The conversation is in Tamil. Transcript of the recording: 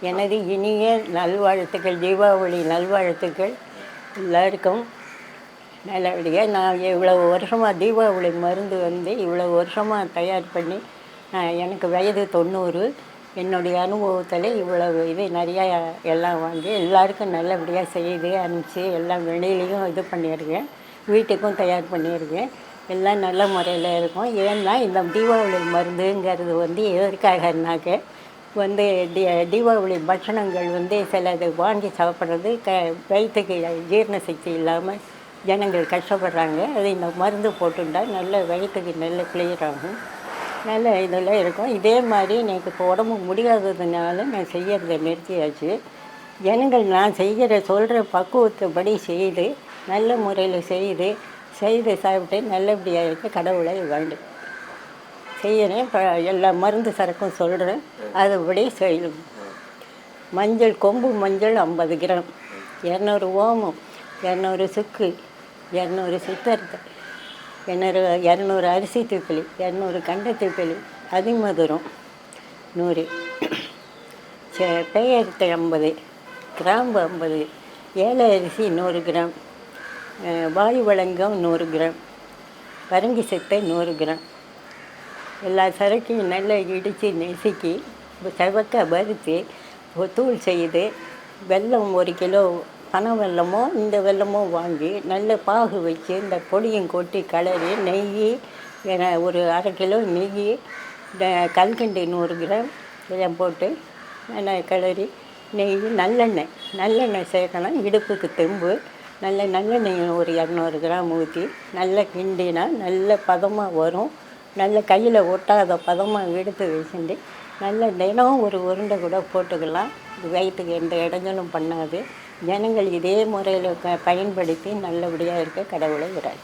எனது இனிய நல்வாழ்த்துக்கள், தீபாவளி நல்வாழ்த்துக்கள் எல்லாருக்கும். நல்லபடியாக நான் இவ்வளோ வருஷமாக தீபாவளி மருந்து வந்து இவ்வளோ வருஷமாக தயார் பண்ணி எனக்கு வயது 90. என்னுடைய அனுபவத்தில் இவ்வளவு இது நிறையா எல்லாம் வாங்கி எல்லாருக்கும் நல்லபடியாக செய்து அனுப்பிச்சி எல்லாம் வெளியிலையும் இது பண்ணியிருக்கேன், வீட்டுக்கும் தயார் பண்ணியிருக்கேன். எல்லாம் நல்ல முறையில் இருக்கும். ஏன்னா இந்த தீபாவளி மருந்துங்கிறது வந்து எதற்காகனாக்க வந்து தீபாவளி பட்சணங்கள் வந்து சிலது வாங்கி சாப்பிட்றது வயிற்றுக்கு ஜீரண சக்தி இல்லாமல் ஜனங்கள் கஷ்டப்படுறாங்க. அது இந்த மருந்து போட்டுட்டா நல்ல வயிற்றுக்கு நல்ல கிளியர் ஆகும், நல்ல இதெல்லாம் இருக்கும். இதே மாதிரி எனக்கு இப்போ உடம்பு முடியாததுனால நான் செய்கிறத நிறுத்தியாச்சு. ஜனங்கள் நான் சொல்கிற பக்குவத்தைப்படி செய்து நல்ல முறையில் செய்து சாப்பிட்டு நல்லபடியாக இருக்க கடவுளை வேண்டும் செய்கிறேன். இப்போ எல்லா மருந்து சரக்கும் சொல்கிறேன், அதுபடி செய்யணும். மஞ்சள், கொம்பு மஞ்சள் 50 கிராம், 200 ஓமம், 200 சுக்கு, 200 சித்தர்த்தை, 200 அரிசி திப்பிலி, 200 கண்டை திப்பிலி, அதிமதுரம் 100, பெயர்த்தை 50, கிராம்பு 50, ஏலை அரிசி 100 கிராம், வாயு வழங்கம் 100 கிராம், பரங்கி சித்தை 100 கிராம். எல்லா சரக்கையும் நல்லா இடித்து நெசுக்கி செவக்க வறுத்து தூள் செய்து வெல்லம் 1 கிலோ, பனை வெல்லமோ இந்த வெல்லமோ வாங்கி நல்ல பாகு வச்சு இந்த பொடியும் கொட்டி கலரி நெய் ஒரு 1/2 கிலோ நெய், கல்கண்டு 100 கிராம் இதெல்லாம் போட்டு நல்லா கிளறி நெய், நல்லெண்ணெய் சேர்க்கணும். இடுப்புக்கு தெம்பு நல்லெண்ணெய் ஒரு 200 கிராம் ஊற்றி நல்லா கிண்டினா நல்ல பதமாக வரும். நல்ல கையில் ஒட்டாத பதமாக எடுத்து வச்சுட்டு நல்ல தினம் ஒரு உருண்டை கூட போட்டுக்கலாம். வயிற்றுக்கு எந்த இடைஞ்சலும் பண்ணாது. ஜனங்கள் இதே முறையில் பயன்படுத்தி நல்லபடியாக இருக்க கடவுளை விடாது.